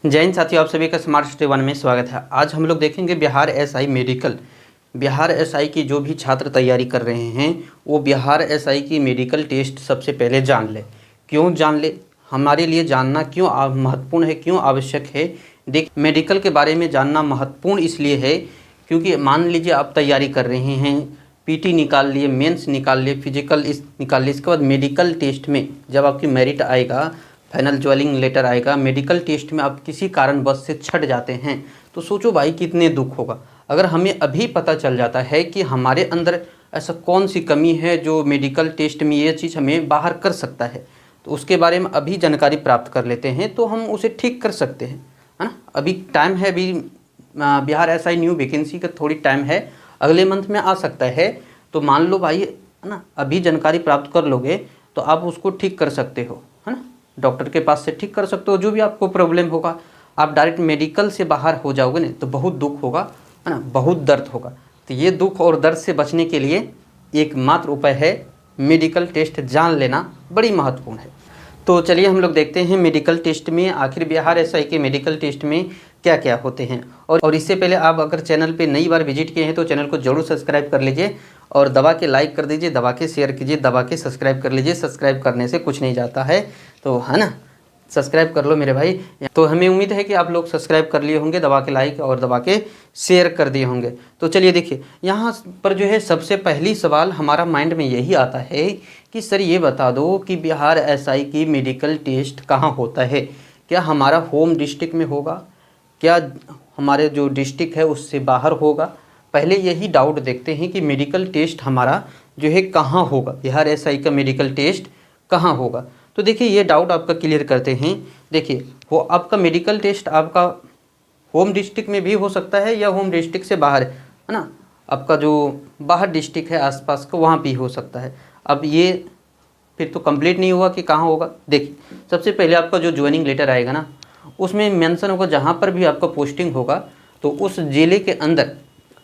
जय हिंद साथियों, आप सभी का स्मार्ट स्टडी वन में स्वागत है। आज हम लोग देखेंगे Bihar SI medical. Bihar SI की जो भी छात्र तैयारी कर रहे हैं वो बिहार एसआई की मेडिकल टेस्ट सबसे पहले जान ले। क्यों जान ले, हमारे लिए जानना क्यों महत्वपूर्ण है, क्यों आवश्यक है। देख, मेडिकल के बारे में जानना महत्वपूर्ण इसलिए है क्योंकि मान लीजिए आप तैयारी कर रहे हैं, पीटी निकाल लिए, मेंस निकाल लिए, फिजिकल निकाल लिए, इसके बाद मेडिकल टेस्ट में जब आपकी मेरिट आएगा, फाइनल ज्वाइनिंग लेटर आएगा, मेडिकल टेस्ट में आप किसी कारणवश से छट जाते हैं तो सोचो भाई कितने दुख होगा। अगर हमें अभी पता चल जाता है कि हमारे अंदर ऐसा कौन सी कमी है जो मेडिकल टेस्ट में ये चीज़ हमें बाहर कर सकता है, तो उसके बारे में अभी जानकारी प्राप्त कर लेते हैं तो हम उसे ठीक कर सकते हैं, है ना। अभी टाइम है, अभी बिहार एसआई न्यू वैकेंसी का थोड़ी टाइम है, अगले मंथ में आ सकता है। तो मान लो भाई, है ना, अभी जानकारी प्राप्त कर लोगे तो आप उसको ठीक कर सकते हो, है ना। डॉक्टर के पास से ठीक कर सकते हो जो भी आपको प्रॉब्लम होगा। आप डायरेक्ट मेडिकल से बाहर हो जाओगे ना तो बहुत दुख होगा, है ना, बहुत दर्द होगा। तो ये दुख और दर्द से बचने के लिए एकमात्र उपाय है मेडिकल टेस्ट जान लेना, बड़ी महत्वपूर्ण है। तो चलिए हम लोग देखते हैं मेडिकल टेस्ट में आखिर बिहार एसआई के मेडिकल टेस्ट में क्या क्या होते हैं। और इससे पहले आप अगर चैनल पे नई बार विजिट किए हैं तो चैनल को जरूर सब्सक्राइब कर लीजिए और दबा के लाइक कर दीजिए, दबा के शेयर कीजिए, दबा के सब्सक्राइब कर लीजिए। सब्सक्राइब करने से कुछ नहीं जाता है, तो है ना, सब्सक्राइब कर लो मेरे भाई। तो हमें उम्मीद है कि आप लोग सब्सक्राइब कर लिए होंगे, दबा के लाइक और दबा के शेयर कर दिए होंगे। तो चलिए देखिए, यहाँ पर जो है सबसे पहली सवाल हमारा माइंड में यही आता है कि सर ये बता दो कि बिहार एसआई की मेडिकल टेस्ट कहाँ होता है। क्या हमारा होम डिस्ट्रिक्ट में होगा, क्या हमारे जो डिस्ट्रिक्ट है उससे बाहर होगा। पहले यही डाउट देखते हैं कि मेडिकल टेस्ट हमारा जो है कहाँ होगा, बिहार एसआई का मेडिकल टेस्ट कहाँ होगा। तो देखिए ये डाउट आपका क्लियर करते हैं। देखिए वो आपका मेडिकल टेस्ट आपका होम डिस्ट्रिक्ट में भी हो सकता है या होम डिस्ट्रिक्ट से बाहर, है ना, आपका जो बाहर डिस्ट्रिक्ट है आसपास का वहाँ भी हो सकता है। अब ये फिर तो कंप्लीट नहीं हुआ कि कहाँ होगा। देखिए सबसे पहले आपका जो ज्वाइनिंग लेटर आएगा ना, उसमें मेंशन होगा जहाँ पर भी आपका पोस्टिंग होगा तो उस ज़िले के अंदर,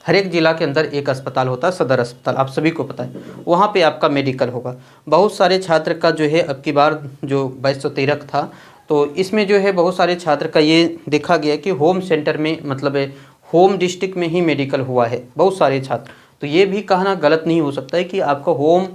हर एक ज़िला के अंदर एक अस्पताल होता है, सदर अस्पताल, आप सभी को पता है, वहाँ पे आपका मेडिकल होगा। बहुत सारे छात्र का जो है अब की बार जो 2213 था तो इसमें जो है बहुत सारे छात्र का ये देखा गया कि होम सेंटर में, मतलब होम डिस्ट्रिक्ट में ही मेडिकल हुआ है बहुत सारे छात्र। तो ये भी कहना गलत नहीं हो सकता है कि आपका होम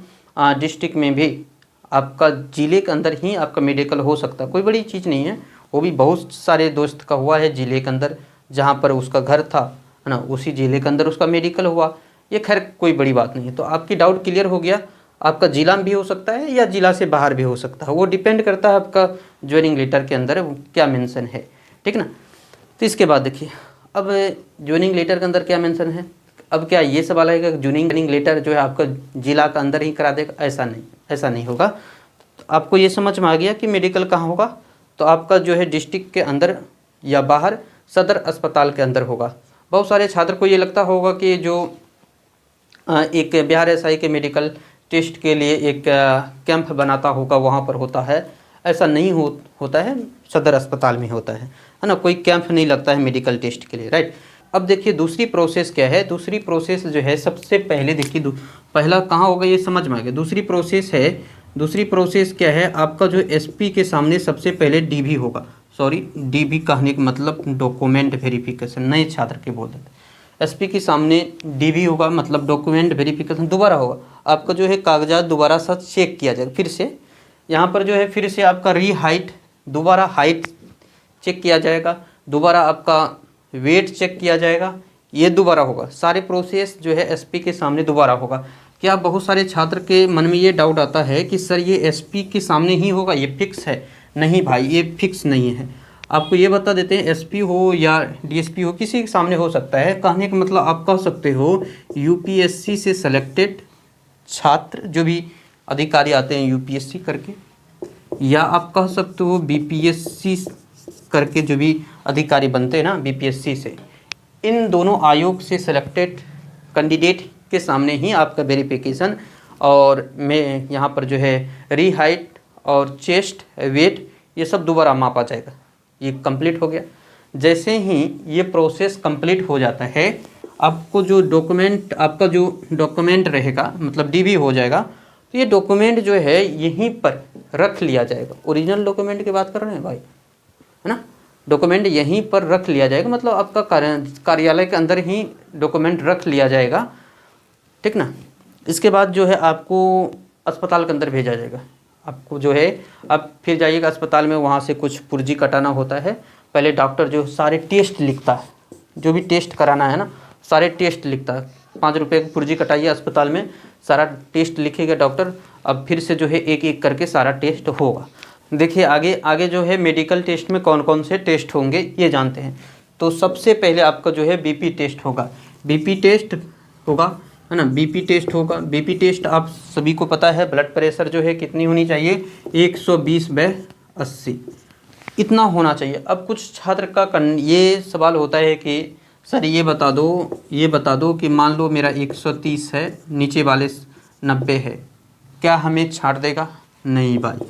डिस्ट्रिक्ट में भी, आपका ज़िले के अंदर ही आपका मेडिकल हो सकता है, कोई बड़ी चीज़ नहीं है। वो भी बहुत सारे दोस्त का हुआ है ज़िले के अंदर, जहाँ पर उसका घर था, है ना, उसी ज़िले के अंदर उसका मेडिकल हुआ। ये खैर कोई बड़ी बात नहीं है। तो आपकी डाउट क्लियर हो गया, आपका ज़िला भी हो सकता है या ज़िला से बाहर भी हो सकता है, वो डिपेंड करता है आपका ज्वाइनिंग लेटर के अंदर क्या मेंशन है, ठीक ना। तो इसके बाद देखिए, अब ज्वाइनिंग लेटर के अंदर क्या मेंशन है। अब क्या ये सवाल है कि ज्वाइनिंग लेटर जो है आपका ज़िला का अंदर ही करा देगा, ऐसा नहीं, ऐसा नहीं होगा। तो आपको ये समझ में आ गया कि मेडिकल कहाँ होगा, तो आपका जो है डिस्ट्रिक्ट के अंदर या बाहर सदर अस्पताल के अंदर होगा। बहुत सारे छात्र को ये लगता होगा कि जो एक बिहार एसआई के मेडिकल टेस्ट के लिए एक कैंप बनाता होगा वहाँ पर होता है, ऐसा नहीं होता है, सदर अस्पताल में होता है ना, कोई कैंप नहीं लगता है मेडिकल टेस्ट के लिए, राइट। अब देखिए दूसरी प्रोसेस क्या है। दूसरी प्रोसेस जो है सबसे पहले देखिए, पहला कहाँ होगा ये समझ में आ गया। दूसरी प्रोसेस है, दूसरी प्रोसेस क्या है, आपका जो एसपी के सामने सबसे पहले डीवी होगा। सॉरी, डीवी कहने का मतलब डॉक्यूमेंट वेरिफिकेशन, नए छात्र के बोल देते हैं। एसपी के सामने डीवी होगा, मतलब डॉक्यूमेंट वेरिफिकेशन दोबारा होगा। आपका जो है कागजात दोबारा सा चेक किया जाएगा फिर से। यहाँ पर जो है फिर से आपका हाइट, दोबारा हाइट चेक किया जाएगा, दोबारा आपका वेट चेक किया जाएगा, ये दोबारा होगा। सारे प्रोसेस जो है एसपी के सामने दोबारा होगा। क्या बहुत सारे छात्र के मन में ये डाउट आता है कि सर ये एसपी के सामने ही होगा, ये फिक्स है। नहीं भाई, ये फिक्स नहीं है। आपको ये बता देते हैं, एसपी हो या डीएसपी हो, किसी के सामने हो सकता है। कहने का मतलब आप कह सकते हो यूपीएससी से सेलेक्टेड छात्र, जो भी अधिकारी आते हैं यूपीएससी करके, या आप कह सकते हो बीपीएससी करके जो भी अधिकारी बनते हैं ना बीपीएससी से, इन दोनों आयोग से सेलेक्टेड कैंडिडेट के सामने ही आपका वेरिफिकेशन और मैं यहाँ पर जो है हाइट और चेस्ट वेट ये सब दोबारा मापा जाएगा। ये कंप्लीट हो गया। जैसे ही ये प्रोसेस कंप्लीट हो जाता है, आपको जो डॉक्यूमेंट, आपका जो डॉक्यूमेंट रहेगा, मतलब डीवी हो जाएगा, तो ये डॉक्यूमेंट जो है यहीं पर रख लिया जाएगा। ओरिजिनल डॉक्यूमेंट की बात कर रहे हैं भाई, है ना। डॉक्यूमेंट यहीं पर रख लिया जाएगा, मतलब आपका कार्यालय के अंदर ही डॉक्यूमेंट रख लिया जाएगा, ठीक ना। इसके बाद जो है आपको अस्पताल के अंदर भेजा जाएगा। आपको जो है अब फिर जाइएगा अस्पताल में, वहाँ से कुछ पुर्जी कटाना होता है। पहले डॉक्टर जो सारे टेस्ट लिखता है, जो भी टेस्ट कराना है ना, सारे टेस्ट लिखता है। 5 रुपये की पुर्जी कटाइए अस्पताल में, सारा टेस्ट लिखेगा डॉक्टर। अब फिर से जो है एक एक करके सारा टेस्ट होगा। देखिए आगे आगे जो है मेडिकल टेस्ट में कौन कौन से टेस्ट होंगे ये जानते हैं। तो सबसे पहले आपका जो है बीपी टेस्ट होगा। बीपी टेस्ट होगा, है ना, बीपी टेस्ट होगा। बीपी टेस्ट आप सभी को पता है, ब्लड प्रेशर जो है कितनी होनी चाहिए, 120/80 इतना होना चाहिए। अब कुछ छात्र का ये सवाल होता है कि सर ये बता दो कि मान लो मेरा 130 है, नीचे वाले 90 है, क्या हमें छाट देगा? नहीं भाई,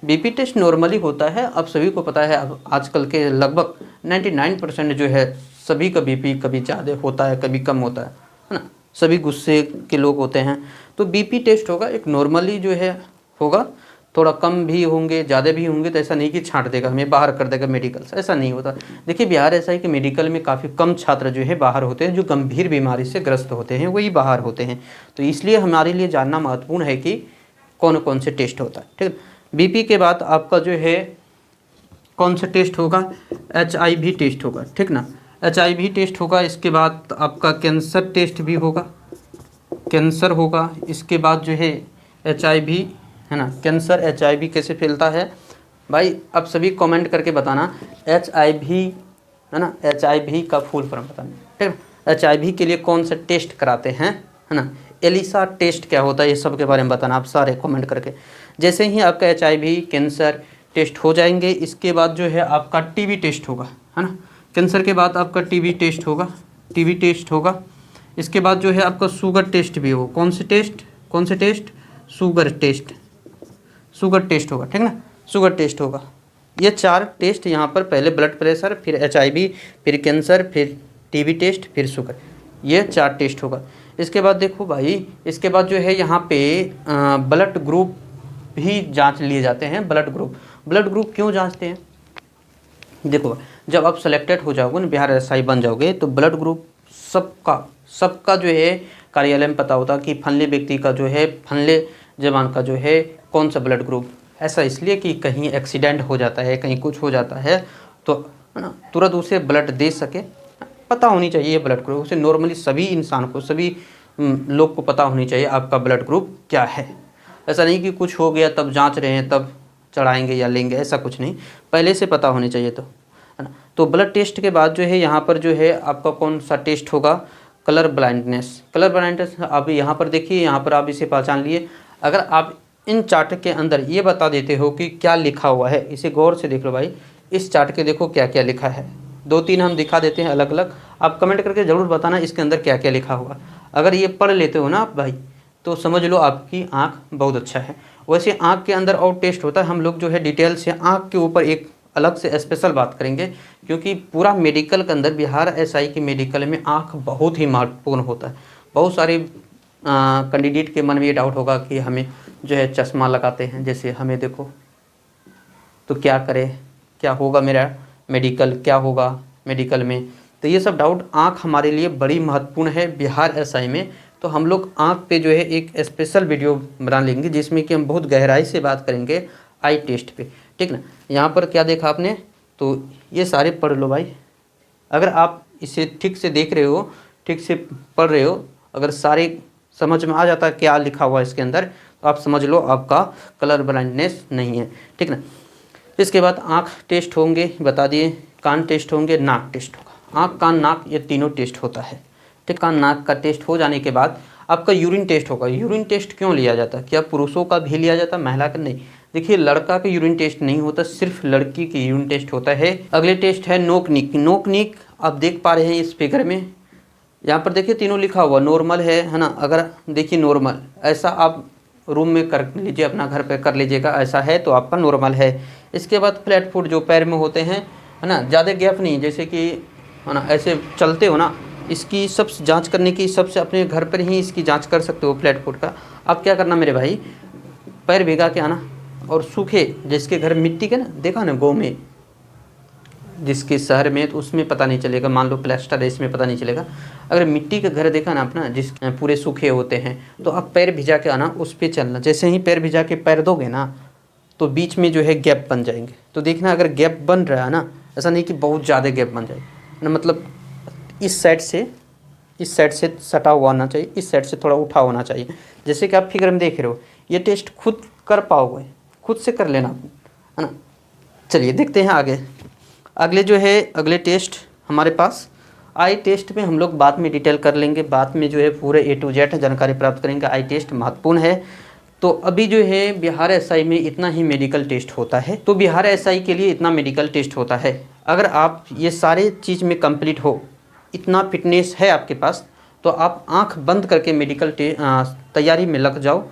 बीपी टेस्ट नॉर्मली होता है। अब सभी को पता है, अब आजकल के लगभग 99% जो है सभी का बीपी कभी ज़्यादा होता है, कभी कम होता है ना। सभी गुस्से के लोग होते हैं। तो बीपी टेस्ट होगा, एक नॉर्मली जो है होगा, थोड़ा कम भी होंगे ज़्यादा भी होंगे, तो ऐसा नहीं कि छांट देगा हमें, बाहर कर देगा मेडिकल से, ऐसा नहीं होता। देखिए बिहार ऐसा है कि मेडिकल में काफ़ी कम छात्र जो है बाहर होते हैं, जो गंभीर बीमारी से ग्रस्त होते हैं वही बाहर होते हैं। तो इसलिए हमारे लिए जानना महत्वपूर्ण है कि कौन कौन से टेस्ट होता है, ठीक है। बीपी के बाद आपका जो है कौन सा टेस्ट होगा, HIV टेस्ट होगा, ठीक ना, HIV टेस्ट होगा। इसके बाद आपका कैंसर टेस्ट भी होगा, कैंसर होगा। इसके बाद जो है HIV, है ना, कैंसर HIV कैसे फैलता है भाई, अब सभी कमेंट करके बताना। HIV, है ना, HIV का फुल फॉर्म बताना, ठीक है। HIV के लिए कौन सा टेस्ट कराते हैं, है ना, एलिसा टेस्ट क्या होता है, ये सब के बारे में बताना आप सारे कमेंट करके। जैसे ही आपका HIV कैंसर टेस्ट हो जाएंगे, इसके बाद जो है आपका TB टेस्ट होगा, है ना। कैंसर के बाद आपका TB टेस्ट होगा, TB टेस्ट होगा। इसके बाद जो है आपका शुगर टेस्ट भी होगा। कौन से टेस्ट? शुगर टेस्ट होगा, ठीक ना, शुगर टेस्ट होगा। ये 4 टेस्ट यहाँ पर, पहले ब्लड प्रेशर, फिर HIV, फिर कैंसर, फिर TB टेस्ट, फिर शुगर, ये 4 टेस्ट होगा। इसके बाद देखो भाई, इसके बाद जो है यहाँ पे ब्लड ग्रुप भी जांच लिए जाते हैं। ब्लड ग्रुप क्यों जांचते हैं? देखो जब आप सेलेक्टेड हो जाओगे ना, बिहार SI बन जाओगे, तो ब्लड ग्रुप सबका जो है कार्यालय में पता होता कि फलने व्यक्ति का जो है, फलने जवान का जो है कौन सा ब्लड ग्रुप। ऐसा इसलिए कि कहीं एक्सीडेंट हो जाता है, कहीं कुछ हो जाता है, तो है ना, तुरंत उसे ब्लड दे सके, पता होनी चाहिए ब्लड ग्रुप। उसे नॉर्मली सभी इंसान को, सभी लोग को पता होनी चाहिए आपका ब्लड ग्रुप क्या है। ऐसा नहीं कि कुछ हो गया तब जांच रहे हैं तब चढ़ाएंगे या लेंगे, ऐसा कुछ नहीं, पहले से पता होनी चाहिए, तो है ना। तो ब्लड टेस्ट के बाद जो है यहाँ पर जो है आपका कौन सा टेस्ट होगा, कलर ब्लाइंडनेस। आप यहाँ पर देखिए, यहाँ पर आप इसे पहचान लिए। अगर आप इन चार्ट के अंदर ये बता देते हो कि क्या लिखा हुआ है, इसे गौर से देख लो भाई, इस चार्ट के देखो क्या क्या लिखा है। 2-3 हम दिखा देते हैं अलग अलग, आप कमेंट करके ज़रूर बताना इसके अंदर क्या क्या लिखा होगा। अगर ये पढ़ लेते हो ना आप भाई, तो समझ लो आपकी आँख बहुत अच्छा है। वैसे आँख के अंदर और टेस्ट होता है, हम लोग जो है डिटेल से आँख के ऊपर एक अलग से स्पेशल बात करेंगे, क्योंकि पूरा मेडिकल के अंदर, बिहार SI के मेडिकल में आँख बहुत ही महत्वपूर्ण होता है। बहुत सारे कैंडिडेट के मन में ये डाउट होगा कि हमें जो है चश्मा लगाते हैं, जैसे हमें देखो तो क्या करें, क्या होगा मेरा मेडिकल, क्या होगा मेडिकल में। तो ये सब डाउट, आँख हमारे लिए बड़ी महत्वपूर्ण है बिहार SI में। तो हम लोग आँख पे जो है एक स्पेशल वीडियो बना लेंगे, जिसमें कि हम बहुत गहराई से बात करेंगे आई टेस्ट पे, ठीक ना। यहाँ पर क्या देखा आपने, तो ये सारे पढ़ लो भाई। अगर आप इसे ठीक से देख रहे हो, ठीक से पढ़ रहे हो, अगर सारे समझ में आ जाता है क्या लिखा हुआ है इसके अंदर, तो आप समझ लो आपका कलर ब्लाइंडनेस नहीं है, ठीक ना। इसके बाद आँख टेस्ट होंगे, बता दिए, कान टेस्ट होंगे, नाक टेस्ट होगा। आँख, कान, नाक, ये तीनों टेस्ट होता है, ठीक। कान नाक का टेस्ट हो जाने के बाद आपका यूरिन टेस्ट होगा। यूरिन टेस्ट क्यों लिया जाता है? क्या पुरुषों का भी लिया जाता है, महिला का नहीं? देखिए लड़का का यूरिन टेस्ट नहीं होता, सिर्फ लड़की की यूरिन टेस्ट होता है। अगले टेस्ट है नोक नीक। आप देख पा रहे हैं इस फिगर में, यहाँ पर देखिए तीनों लिखा हुआ, नॉर्मल है ना। अगर देखिए नॉर्मल, ऐसा आप रूम में कर लीजिए, अपना घर पे कर लीजिएगा, ऐसा है तो आपका नॉर्मल है। इसके बाद फ्लैट फुट जो पैर में होते हैं, है ना, ज़्यादा गैप नहीं, जैसे कि है ना ऐसे चलते हो ना, इसकी सब जांच करने की, सबसे अपने घर पर ही इसकी जांच कर सकते हो फ्लैट फुट का। आप क्या करना मेरे भाई, पैर भिगा के आना, और सूखे जिसके घर मिट्टी के ना, देखा ना गाँव में जिसके शहर में तो उसमें पता नहीं चलेगा, मान लो प्लास्टर है इसमें पता नहीं चलेगा। अगर मिट्टी का घर देखा ना अपना, जिस पूरे सूखे होते हैं, तो आप पैर भिजा के आना, उस पर चलना। जैसे ही पैर भिजा के पैर दोगे ना तो बीच में जो है गैप बन जाएंगे। तो देखना अगर गैप बन रहा है ना, ऐसा नहीं कि बहुत ज़्यादा गैप बन जाए ना, मतलब इस साइड से सटा हुआ होना चाहिए, इस साइड से थोड़ा उठा होना चाहिए। जैसे कि आप फिगर में देख रहे हो, ये टेस्ट खुद कर पाओगे, खुद से कर लेना, है ना। चलिए देखते हैं आगे। अगले जो है अगले टेस्ट हमारे पास आई टेस्ट में हम लोग बाद में डिटेल कर लेंगे, बाद में जो है पूरे A to Z जानकारी प्राप्त करेंगे। आई टेस्ट महत्वपूर्ण है। तो अभी जो है बिहार एसआई में इतना ही मेडिकल टेस्ट होता है, तो बिहार एसआई के लिए इतना मेडिकल टेस्ट होता है। अगर आप ये सारे चीज़ में कंप्लीट हो, इतना फिटनेस है आपके पास, तो आप आंख बंद करके मेडिकल तैयारी में लग जाओ